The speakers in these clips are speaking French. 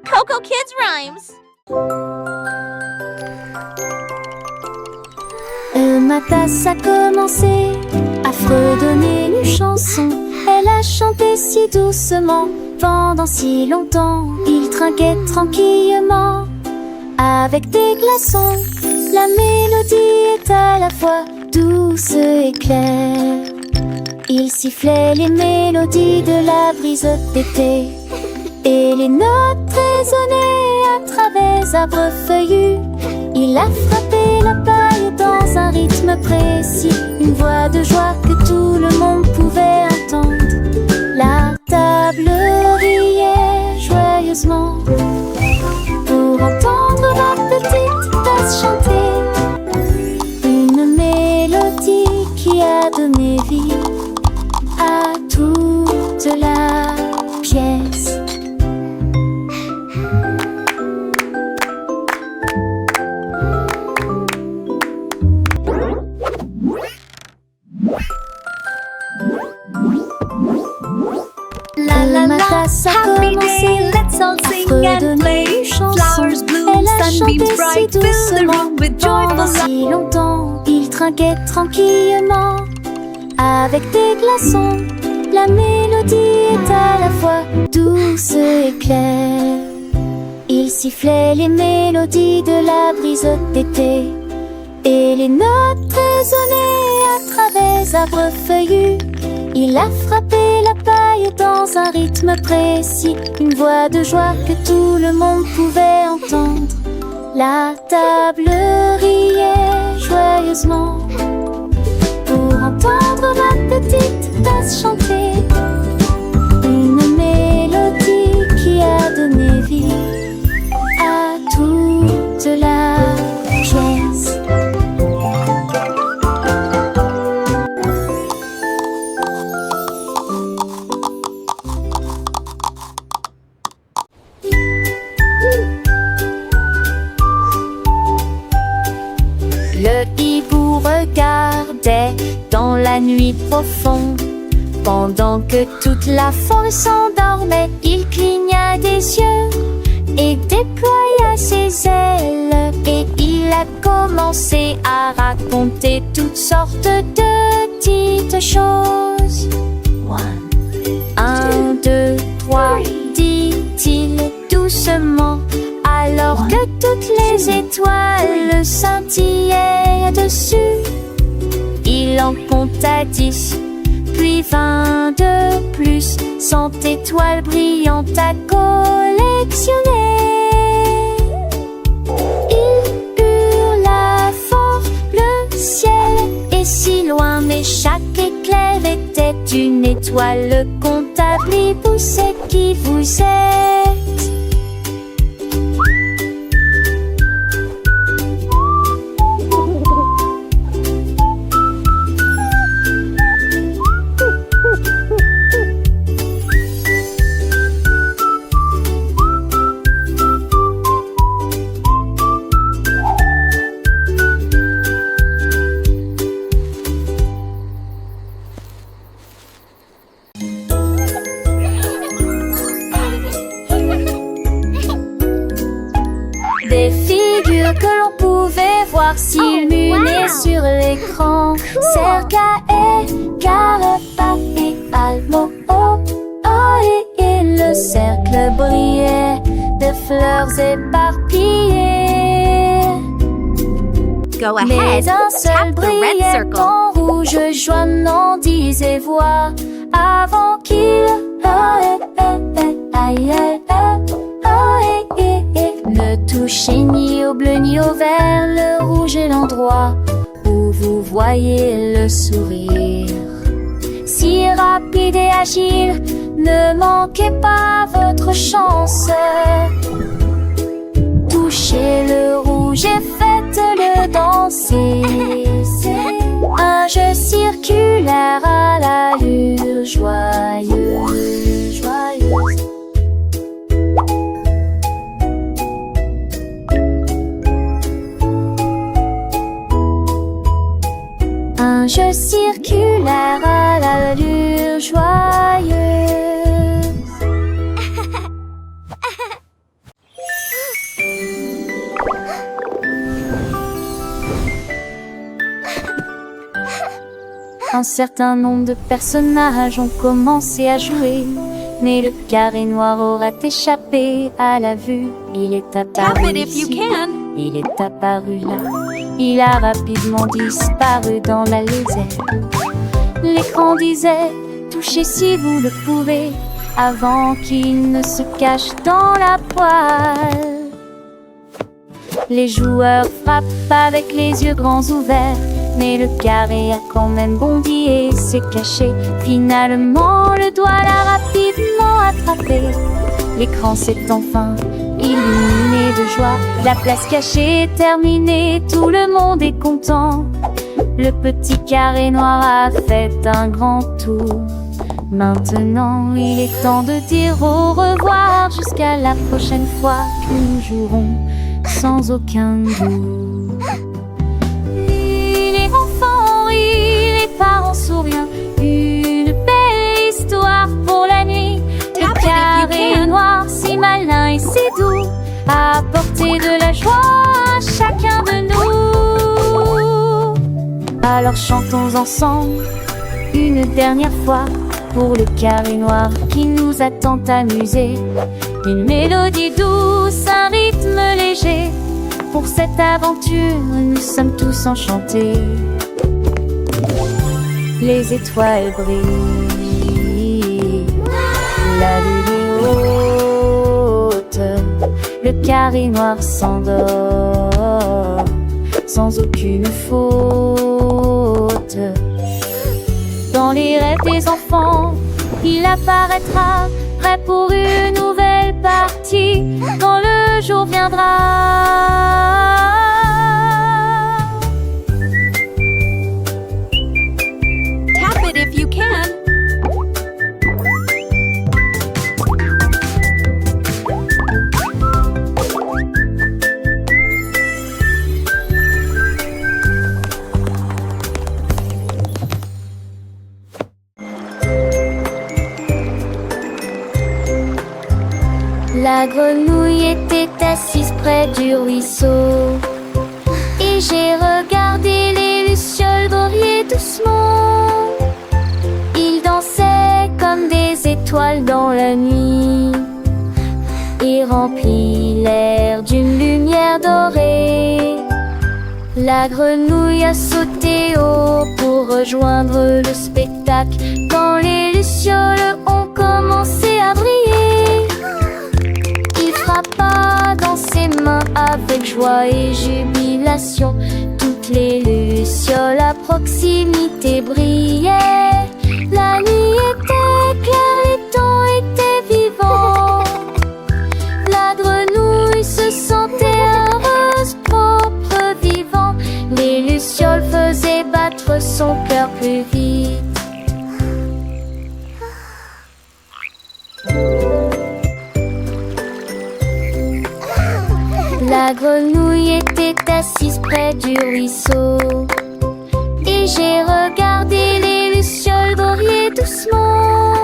Coco Kids Rhymes. Ma tasse a commencé à fredonner une chanson. Elle a chanté si doucement pendant si longtemps. Il trinquait tranquillement avec des glaçons. La mélodie est à la fois douce et claire. Il sifflait les mélodies de la brise d'été et les notes résonnaient à travers arbres feuillus. Il a frappé la paille dans un rythme précis, une voix de joie que tout le monde pouvait entendre. La table riait joyeusement pour entendre la petite tasse chanter une mélodie qui a donné vie à toute la pièce. Ma tasse a commencé à fredonner une chanson. Elle a chanté si doucement pendant si longtemps. Il trinquait tranquillement avec des glaçons. La mélodie est à la fois douce et claire. Il sifflait les mélodies de la brise d'été et les notes résonnaient à travers arbres feuillus. Il a frappé la paille dans un rythme précis, une voix de joie que tout le monde pouvait entendre. La table riait joyeusement pour entendre ma petite tasse chanter une mélodie qui a donné vie à toute la pièce. Le hibou regardait dans la nuit profonde. Pendant que toute la forêt s'endormait, il cligna des yeux et déploya ses ailes. Et il a commencé à raconter toutes sortes de petites choses. 1, 2, 3, dit-il doucement, alors que toutes les étoiles scintillaient dessus. Il en compta 10, puis 20 de plus, 100 étoiles brillantes à collectionner. Il hurla fort, le ciel est si loin, mais chaque éclair était une étoile comptable. Hibou, c'est qui vous êtes? Des figures que l'on pouvait voir s'illuminer sur l'écran. Sergae, Carapa et Almo, et le cercle brillait de fleurs éparpillées. Go Mais ahead, un seul tap the red brillait circle. en rouge, joignant disait voix avant qu'il ne touchez ni au bleu ni au vert. Le rouge est l'endroit où vous voyez le sourire. Si rapide et agile, ne manquez pas votre chance. Touchez le rouge et faites-le danser. Un jeu circulaire à l'allure joyeuse, joyeuse. Un jeu circulaire à l'allure joyeuse. Un certain nombre de personnages ont commencé à jouer, mais le carré noir aura échappé à la vue. Il est Tap apparu it if you ici, can. il est apparu là, il a rapidement disparu dans la lésère. L'écran disait « Touchez si vous le pouvez » avant qu'il ne se cache dans la poêle. Les joueurs frappent avec les yeux grands ouverts, mais le carré a quand même bondi et s'est caché. Finalement, le doigt l'a rapidement attrapé. L'écran s'est enfin illuminé de joie. La place cachée est terminée, tout le monde est content. Le petit carré noir a fait un grand tour. Maintenant, il est temps de dire au revoir jusqu'à la prochaine fois que nous jouerons sans aucun doute. Les enfants rient, les parents sourient. Une belle histoire pour la nuit. Le carré noir, si malin et si doux, a apporté de la joie à chacun de nous. Alors chantons ensemble une dernière fois pour le carré noir qui nous a tant amusés. Une mélodie douce, un rythme léger. Pour cette aventure, nous sommes tous enchantés. Les étoiles brillent, la lune est haute, le carré noir s'endort sans aucune faute. Dans les rêves des enfants, il apparaîtra, prêt pour une nouvelle partie quand le jour viendra. Tap it if you can. La grenouille était assise près du ruisseau, et j'ai regardé les lucioles briller doucement. Ils dansaient comme des étoiles dans la nuit, et remplit l'air d'une lumière dorée. La grenouille a sauté haut pour rejoindre le spectacle quand les lucioles ont commencé à briller. Frappa dans ses mains avec joie et jubilation. Toutes les lucioles à proximité brillaient. La nuit était claire, les temps étaient vivants. La grenouille se sentait heureuse, propre, vivant. Les lucioles faisaient battre son cœur plus vite. La grenouille était assise près du ruisseau, et j'ai regardé les lucioles briller doucement.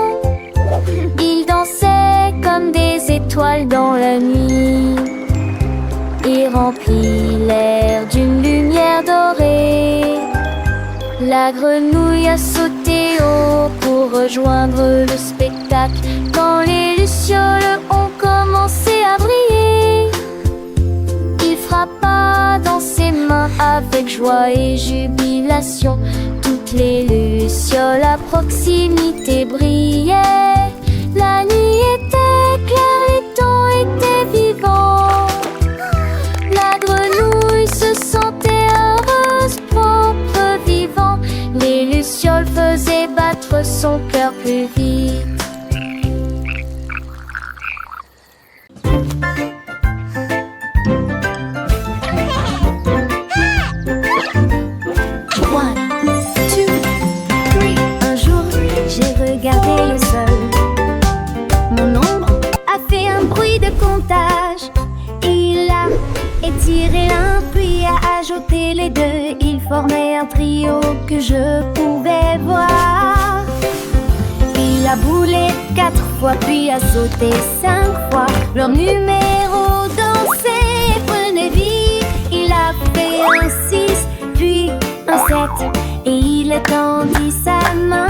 Ils dansaient comme des étoiles dans la nuit, et remplit l'air d'une lumière dorée. La grenouille a sauté haut pour rejoindre le spectacle quand les lucioles ont commencé à briller. Il frappa dans ses mains avec joie et jubilation. Toutes les lucioles à proximité brillaient. La nuit était claire, les temps étaient vivants. La grenouille se sentait heureuse, propre, vivant. Les lucioles faisaient battre son cœur plus vite. Regardez le sol. Mon ombre a fait un bruit de comptage. Il a étiré l'un puis a ajouté les deux. Ils formaient un trio que je pouvais voir. Il a boulé 4 fois puis a sauté 5 fois. Leur numéro dansait et prenait vie. Il a fait un 6 puis un 7 et il tendit sa main.